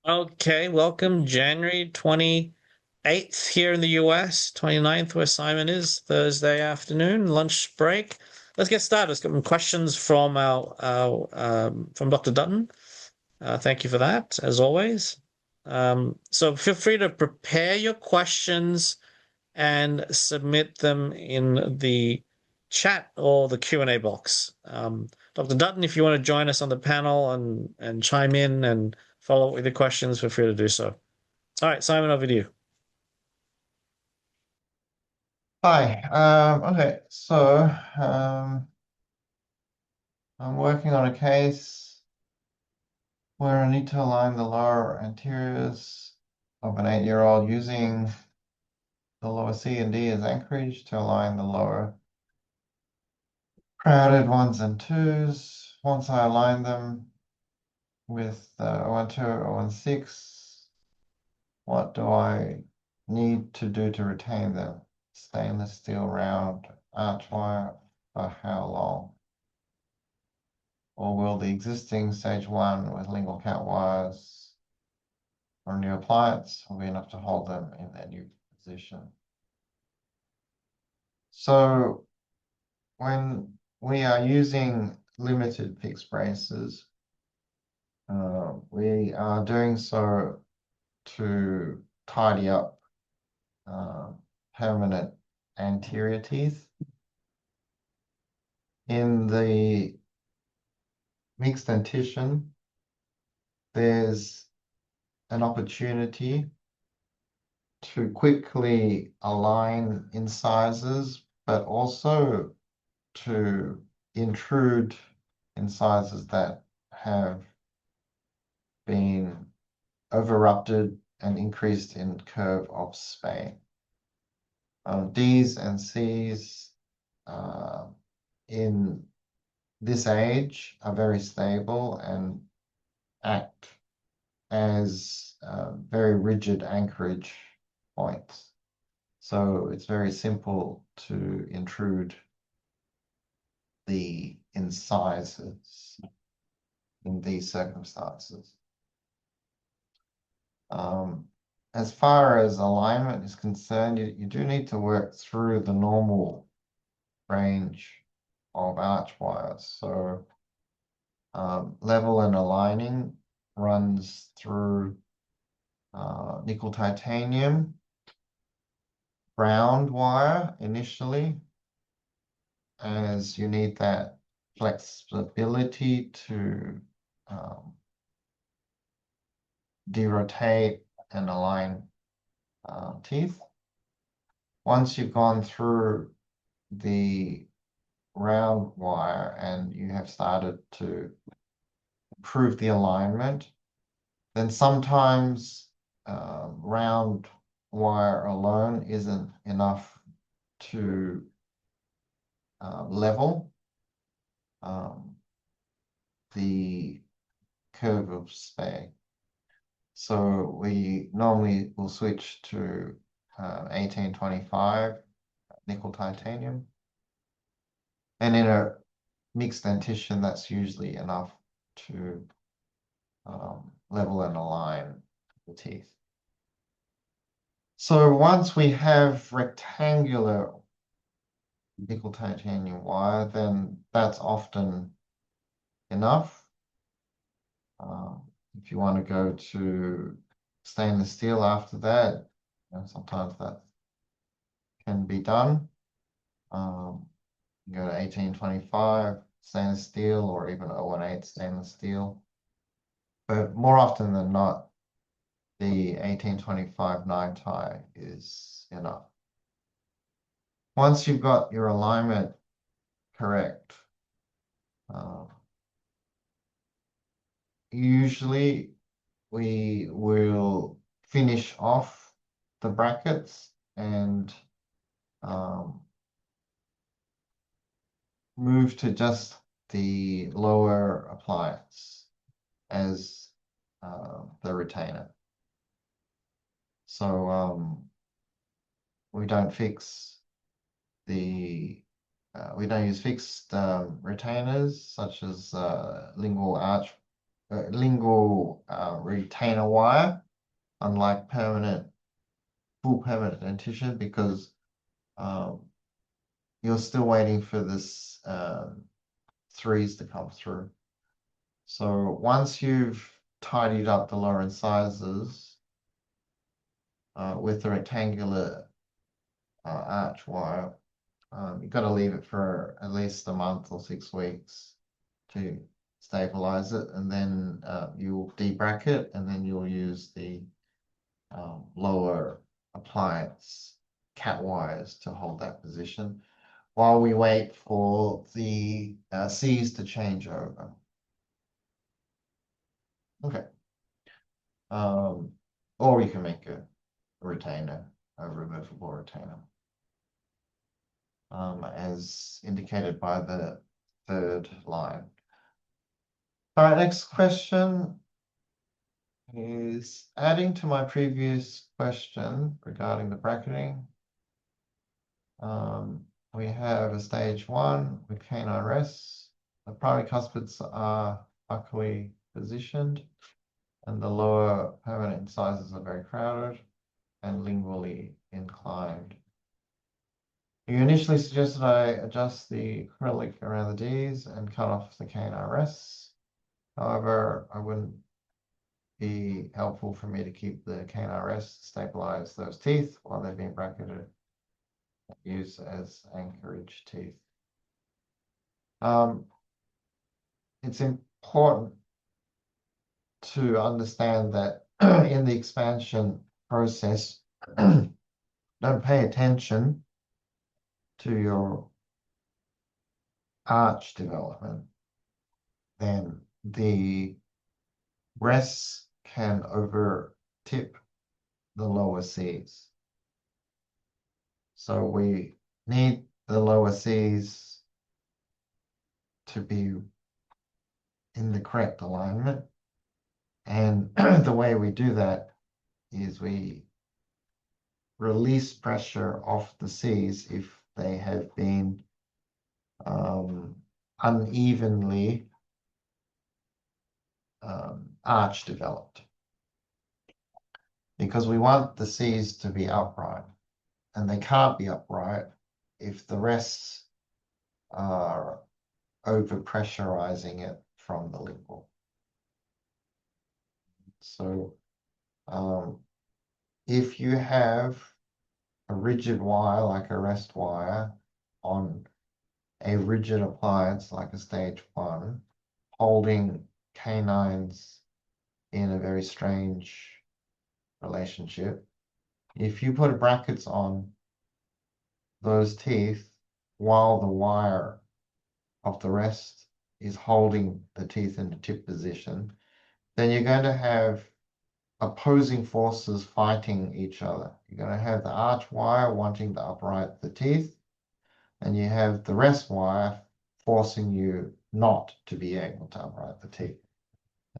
Okay, welcome. January 28th here in the US, 29th where Simon is, Thursday afternoon, lunch break. Let's get started. Let's get some questions from from Dr. Dutton. Thank you for that, as always. So feel free to prepare your questions and submit them in the chat or the Q&A box. Dr. Dutton, if you want to join us on the panel and chime in and follow up with your questions, feel free to do so. All right, Simon, over to you. Hi. Okay, so I'm working on a case where I need to align the lower anteriors of an 8-year-old using the lower C and D as Anchorage to align the lower crowded ones and twos. Once I align them with 012, 016, what do I need to do to retain them? Stainless steel round arch wire for how long? Or will the existing stage 1 with lingual cat wires or new appliance will be enough to hold them in their new position? So when we are using limited fixed braces, we are doing so to tidy up permanent anterior teeth. In the mixed dentition, there's an opportunity to quickly align incisors, but also to intrude incisors that have been overrupted and increased in curve of Spee. Ds and Cs in this age are very stable and act as very rigid anchorage points. So it's very simple to intrude the incisors in these circumstances. As far as alignment is concerned, you do need to work through the normal range of arch wires. So level and aligning runs through nickel titanium, round wire initially, as you need that flexibility to derotate and align teeth. Once you've gone through the round wire and you have started to improve the alignment, then sometimes round wire alone isn't enough to level the curve of Spee. So we normally will switch to 1825 nickel titanium. And in a mixed dentition, that's usually enough to level and align the teeth. So once we have rectangular nickel titanium wire, then that's often enough. If you want to go to stainless steel after that, sometimes that can be done. You go to 1825 stainless steel or even 018 stainless steel. But more often than not, the 1825 NiTi is enough. Once you've got your alignment correct, usually we will finish off the brackets and move to just the lower appliance as the retainer. So we don't fix the we don't use fixed retainers such as lingual arch lingual retainer wire, unlike full permanent dentition, because you're still waiting for this threes to come through. So once you've tidied up the lower incisors with the rectangular arch wire, you've got to leave it for at least a month or 6 weeks to stabilize it, and then you'll debracket, and then you'll use the lower appliance cat wires to hold that position while we wait for the C's to change over. Okay. Or you can make a retainer, a removable retainer, as indicated by the third line. All right, next question is adding to my previous question regarding the bracketing. We have a stage 1 with canine rests. The primary cuspids are buccally positioned, and the lower permanent incisors are very crowded and lingually inclined. You initially suggested I adjust the acrylic around the Ds and cut off the canine rests. However, I wouldn't be helpful for me to keep the canine rests, stabilize those teeth while they're being bracketed, used as anchorage teeth. It's important to understand that in the expansion process, don't pay attention to your arch development, then the rests can over tip the lower C's. So we need the lower C's to be in the correct alignment. And the way we do that is we release pressure off the C's if they have been unevenly arch developed, because we want the C's to be upright, and they can't be upright if the rests are over pressurizing it from the lingual. So if you have a rigid wire like a rest wire on a rigid appliance like a stage 1, holding canines in a very strange relationship, if you put brackets on those teeth while the wire of the rest is holding the teeth in the tip position, then you're going to have opposing forces fighting each other. You're going to have the arch wire wanting to upright the teeth, and you have the rest wire forcing you not to be able to upright the teeth.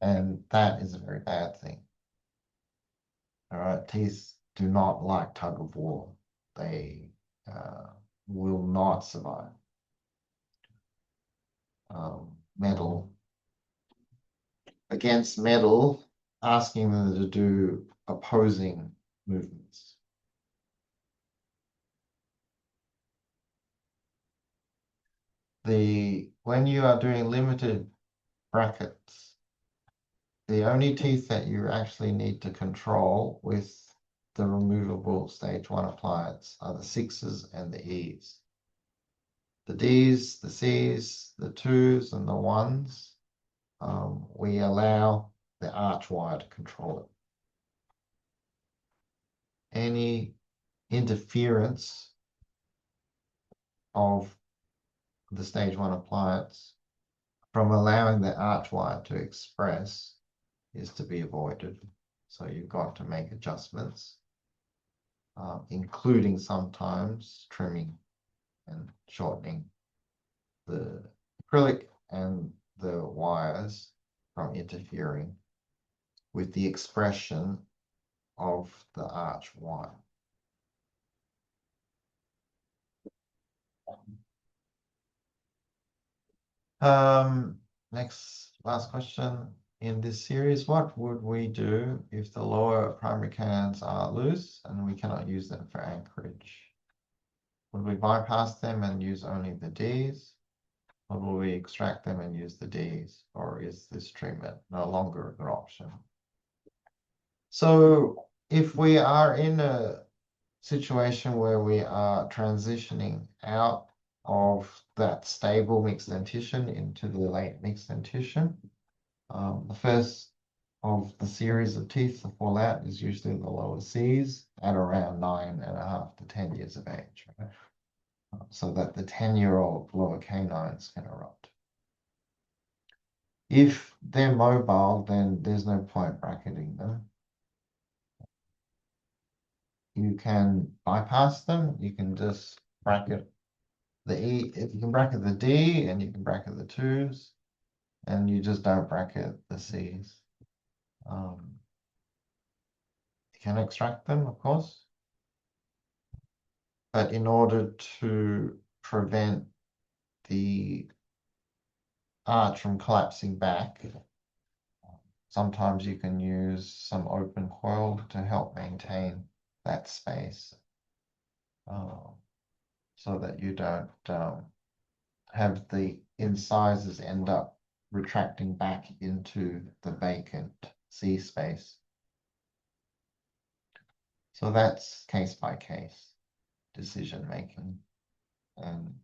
And that is a very bad thing. All right, teeth do not like tug of war. They will not survive. Metal against metal, asking them to do opposing movements. When you are doing limited brackets, the only teeth that you actually need to control with the removable stage 1 appliance are the 6s and the E's. The D's, the C's, the 2s, and the 1s, we allow the arch wire to control it. Any interference of the stage 1 appliance from allowing the arch wire to express is to be avoided. So you've got to make adjustments, including sometimes trimming and shortening the acrylic and the wires from interfering with the expression of the arch wire. Last question in this series, what would we do if the lower primary canines are loose and we cannot use them for anchorage? Would we bypass them and use only the Ds? Or will we extract them and use the Ds? Or is this treatment no longer an option? So if we are in a situation where we are transitioning out of that stable mixed dentition into the late mixed dentition, the first of the series of teeth to fall out is usually the lower Cs at around 9.5 to 10 years of age, right? So that the 10-year-old lower canines can erupt. If they're mobile, then there's no point bracketing them. You can bypass them. You can just bracket the E. If you can bracket the D and you can bracket the 2s, and you just don't bracket the Cs. You can extract them, of course. But in order to prevent the arch from collapsing back, sometimes you can use some open coil to help maintain that space, so that you don't have the incisors end up retracting back into the vacant C space. So that's case by case decision making. And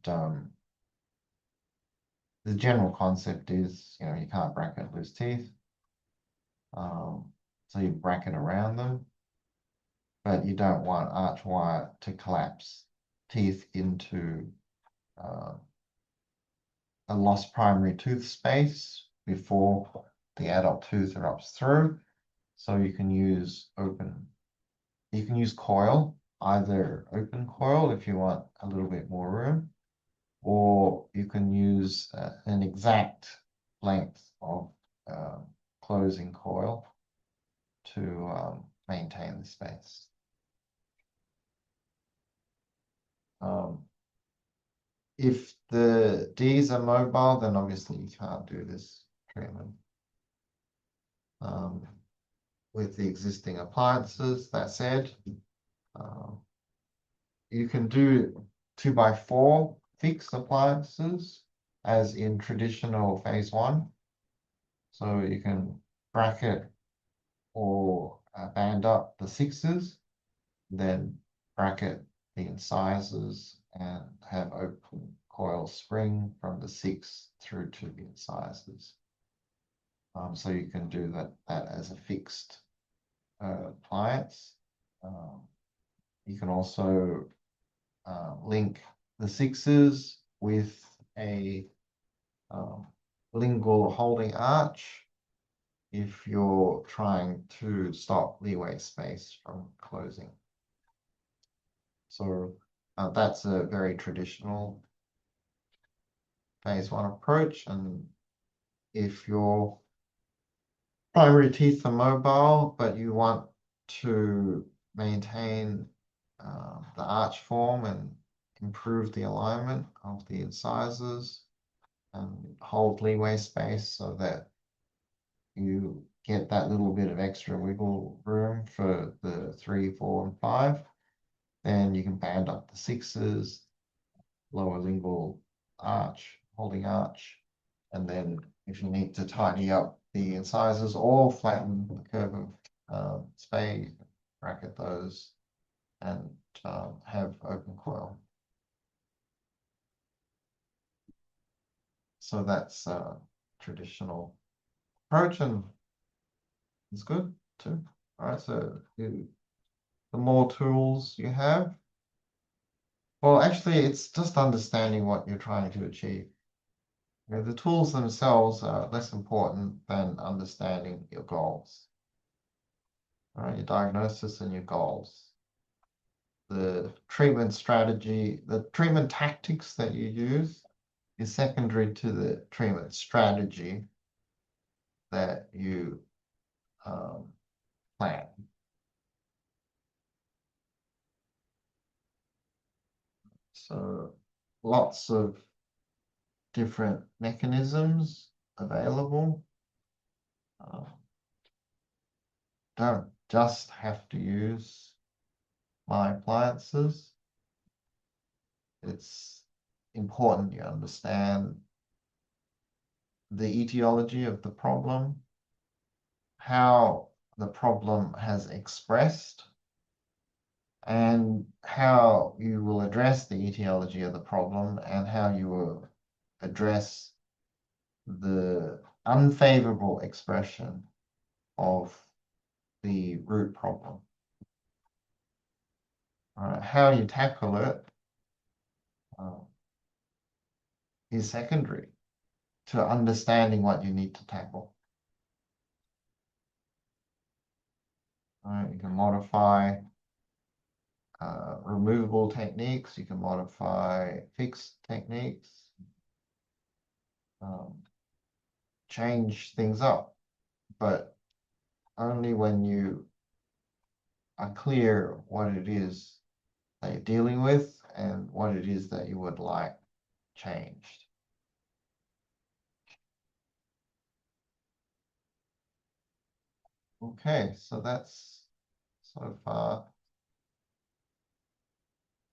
the general concept is, you can't bracket loose teeth. So you bracket around them, but you don't want arch wire to collapse teeth into a lost primary tooth space before the adult tooth erupts through. So you can use coil, either open coil if you want a little bit more room, or you can use an exact length of closing coil to maintain the space. If the Ds are mobile, then obviously you can't do this treatment with the existing appliances. That said, you can do 2x4 fixed appliances as in traditional phase 1. So you can bracket or band up the 6s, then bracket the incisors and have open coil spring from the 6 through to the incisors. So you can do that as a fixed appliance. You can also link the 6s with a lingual holding arch if you're trying to stop leeway space from closing. So that's a very traditional phase 1 approach. And if your primary teeth are mobile, but you want to maintain the arch form and improve the alignment of the incisors and hold leeway space so that you get that little bit of extra wiggle room for the 3, 4, and 5, then you can band up the 6s, lower lingual arch, holding arch, and then if you need to tidy up the incisors or flatten the curve of Spee, bracket those and have open coil. So that's a traditional approach and it's good too. All right, so the more tools you have, well, actually, it's just understanding what you're trying to achieve. The tools themselves are less important than understanding your goals. All right, your diagnosis and your goals. The treatment strategy, the treatment tactics that you use is secondary to the treatment strategy that you plan. So lots of different mechanisms available. don't just have to use my appliances. It's important you understand the etiology of the problem, how the problem has expressed, and how you will address the etiology of the problem and how you will address the unfavorable expression of the root problem. How you tackle it is secondary to understanding what you need to tackle. You can modify removable techniques, you can modify fixed techniques, change things up, but only when you are clear what it is that you're dealing with and what it is that you would like changed. Okay, so that's so far.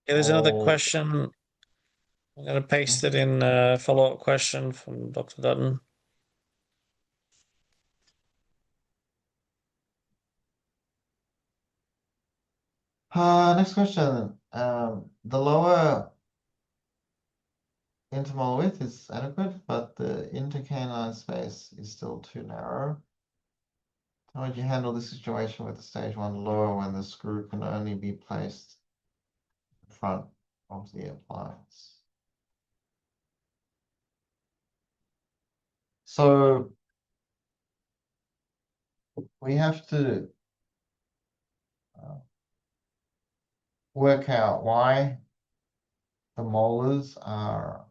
Yeah, there's another all. question. I'm going to paste it in a follow-up question from Dr. Dutton. Next question. The lower intermolar width is adequate, but the intercanine space is still too narrow. How would you handle this situation with the stage 1 lower when the screw can only be placed in front of the appliance? So we have to work out why the molars are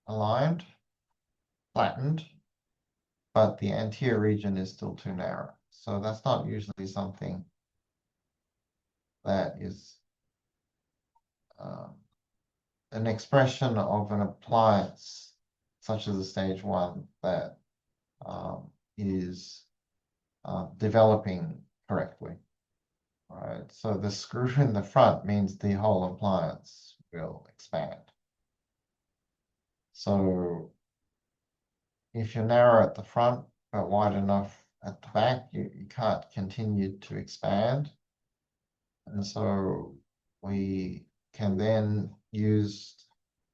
aligned, flattened, but the anterior region is still too narrow. So that's not usually something that is an expression of an appliance, such as a stage 1, that is developing correctly. Right, so the screw in the front means the whole appliance will expand. So if you're narrow at the front but wide enough at the back, you can't continue to expand. And so we can then use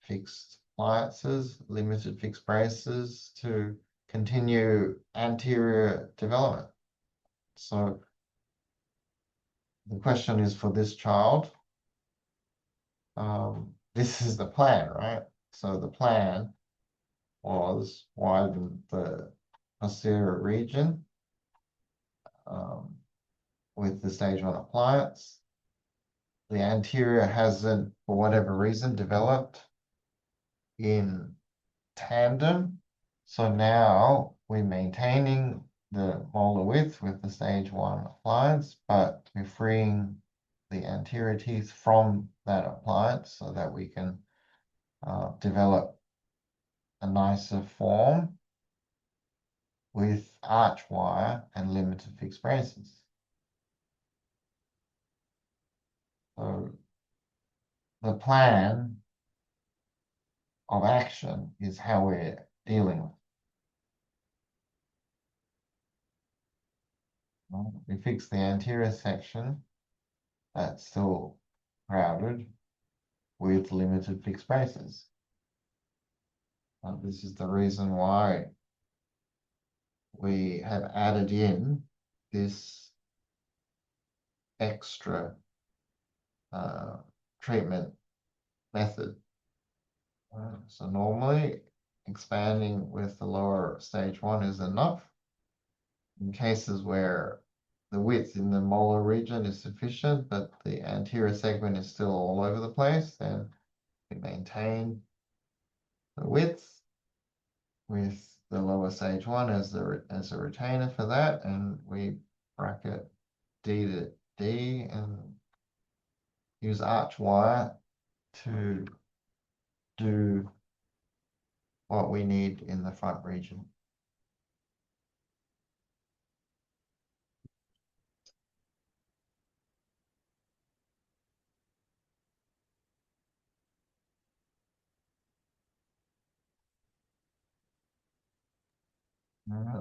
fixed appliances, limited fixed braces to continue anterior development. So the question is for this child, this is the plan, right? So the plan was widen the posterior region with the stage 1 appliance. The anterior hasn't, for whatever reason, developed in tandem. So now we're maintaining the molar width with the stage 1 appliance, but we're freeing the anterior teeth from that appliance so that we can develop a nicer form with arch wire and limited fixed braces. So the plan of action is how we're dealing with it. We fix the anterior section that's still crowded with limited fixed braces. This is the reason why we have added in this extra treatment method. So normally expanding with the lower stage 1 is enough. In cases where the width in the molar region is sufficient, but the anterior segment is still all over the place, then we maintain the width with the lower stage 1 as a retainer for that, and we bracket D to D and use arch wire to do what we need in the front region.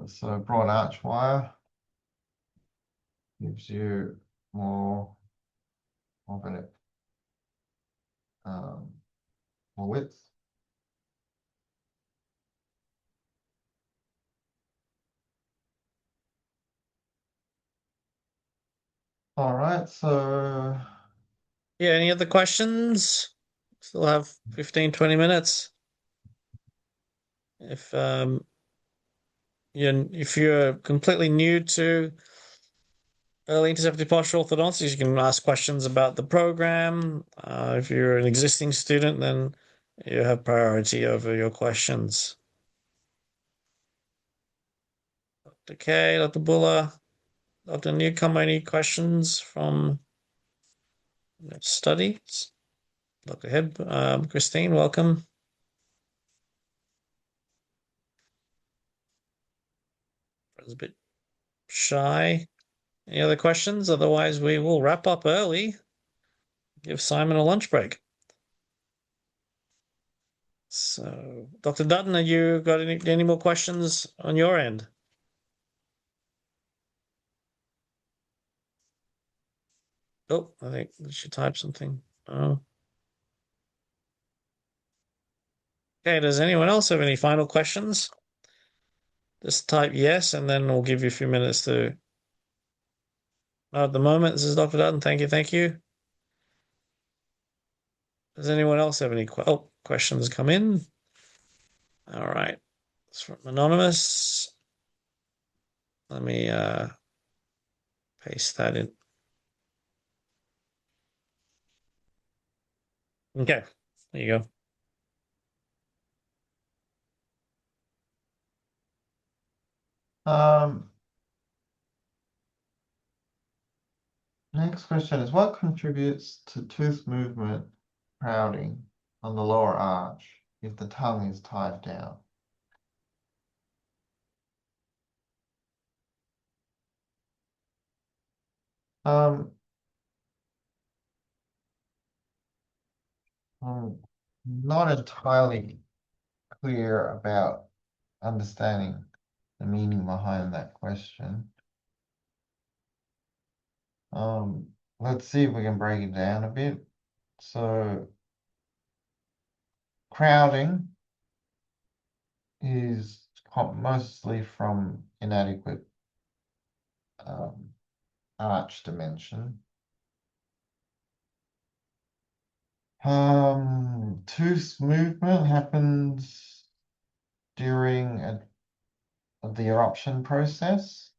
So broad arch wire gives you more of it, more width. All right, so Yeah, any other questions? Still have 15, 20 minutes. If you're completely new to early interceptive postural orthodontics, you can ask questions about the program. If you're an existing student, then you have priority over your questions. Dr. K, Dr. Buller, Dr. Newcomer, any questions from studies? Dr. Head, Christine, welcome. I was a bit shy. Any other questions? Otherwise, we will wrap up early. Give Simon a lunch break. So, Dr. Dutton, have you got any more questions on your end? Oh, I think we should type something. Oh. Okay, does anyone else have any final questions? Just type yes, and then we'll give you a few minutes to. At the moment, this is Dr. Dutton. Thank you, thank you. Does anyone else have any questions come in? All right. It's from Anonymous. Let me paste that in. Okay, there you go. Next question is, what contributes to tooth movement crowding on the lower arch if the tongue is tied down? I'm not entirely clear about understanding the meaning behind that question. Let's see if we can break it down a bit. So crowding is mostly from inadequate arch dimension. Tooth movement happens during the eruption process,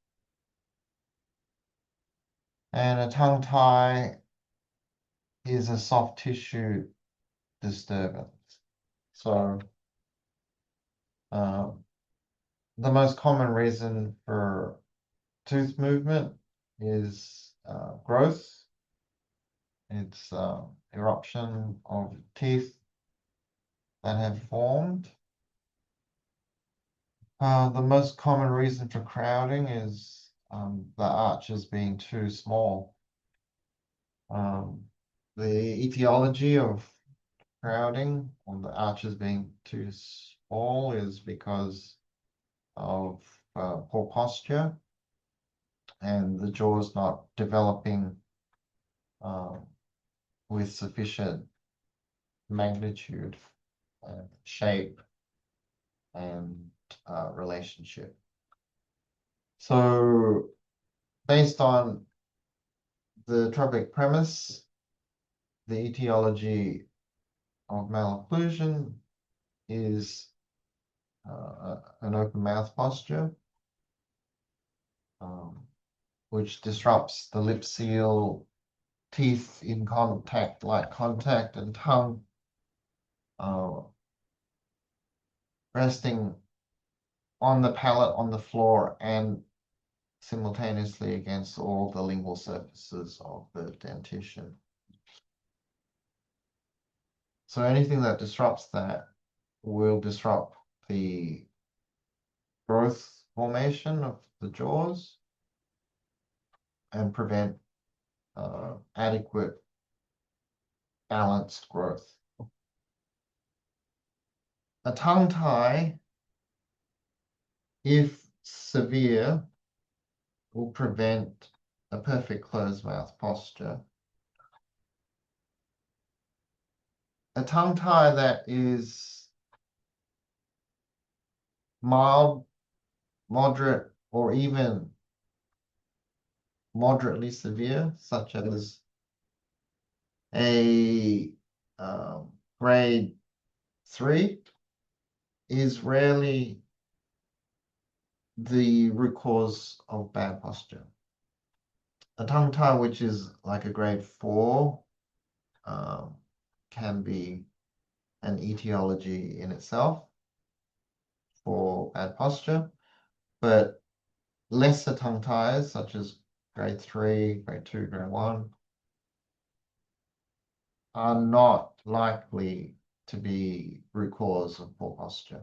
and a tongue tie is a soft tissue disturbance. So the most common reason for tooth movement is growth. It's eruption of teeth that have formed. The most common reason for crowding is the arches being too small. The etiology of crowding on the arches being too small is because of poor posture and the jaws not developing with sufficient magnitude, shape, and relationship. So based on the tropic premise, the etiology of malocclusion is an open mouth posture, which disrupts the lip seal, teeth in contact, light contact, and tongue resting on the palate, on the floor, and simultaneously against all the lingual surfaces of the dentition. So anything that disrupts that will disrupt the growth formation of the jaws and prevent adequate balanced growth. A tongue tie, if severe will prevent a perfect closed mouth posture. A tongue tie that is mild, moderate, or even moderately severe, such as a grade 3, is rarely the root cause of bad posture. A tongue tie which is like a grade 4 can be an etiology in itself for bad posture, but lesser tongue ties such as grade 3, grade 2, grade 1 are not likely to be root cause of poor posture.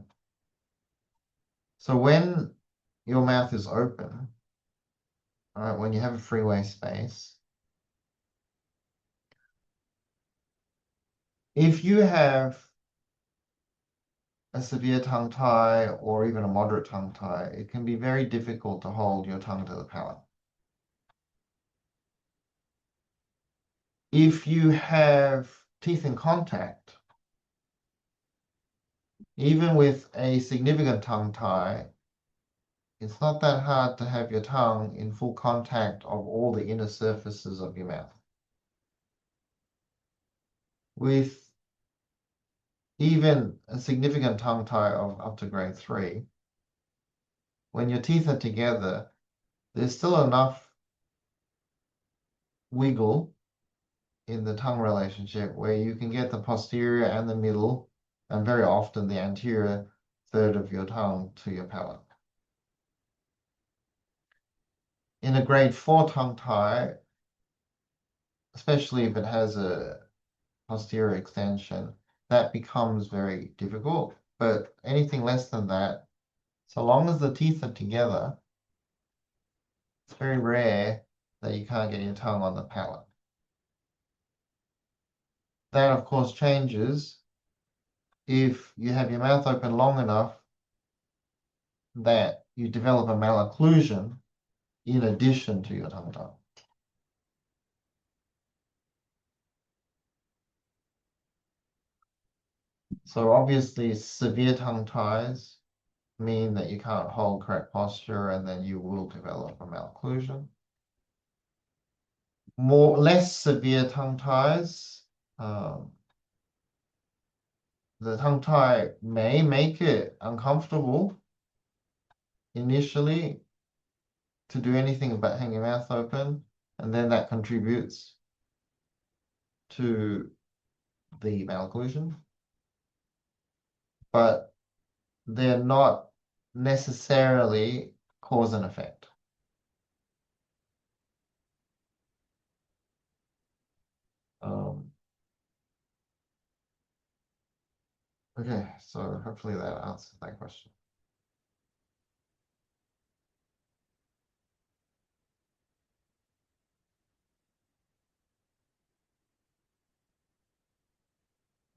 So when your mouth is open, when you have a freeway space, if you have a severe tongue tie or even a moderate tongue tie, it can be very difficult to hold your tongue to the palate. If you have teeth in contact, even with a significant tongue tie, it's not that hard to have your tongue in full contact of all the inner surfaces of your mouth. With even a significant tongue tie of up to grade 3, when your teeth are together, there's still enough wiggle in the tongue relationship where you can get the posterior and the middle, and very often the anterior third of your tongue to your palate. In a grade 4 tongue tie, especially if it has a posterior extension, that becomes very difficult. But anything less than that, so long as the teeth are together, it's very rare that you can't get your tongue on the palate. That, of course, changes if you have your mouth open long enough that you develop a malocclusion in addition to your tongue tie. So obviously, severe tongue ties mean that you can't hold correct posture, and then you will develop a malocclusion. Less severe tongue ties, the tongue tie may make it uncomfortable initially to do anything but hang your mouth open, and then that contributes to the malocclusion. But they're not necessarily cause and effect. Okay, so hopefully that answers that question.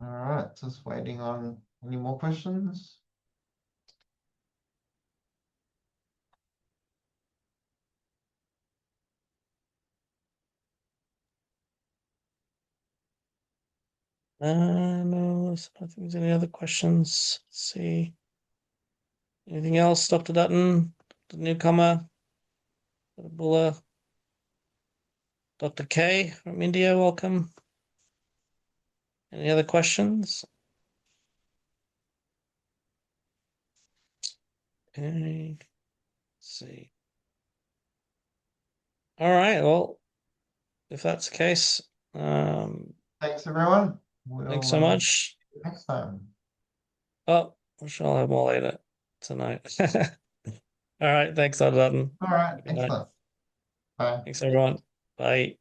All right, just waiting on any more questions. No, I don't think there's any other questions. Let's see. Anything else, Dr. Dutton, the newcomer, Dr. Buller, Dr. K from India, welcome. Any other questions? Okay, let's see. All right, well, if that's the case, Thanks, everyone. thanks so We'll much. see you next time. Oh, I'm sure I'll have more later tonight. All right, thanks, Dr. Dutton. All right, Good night. excellent. Bye. Thanks, everyone. Bye.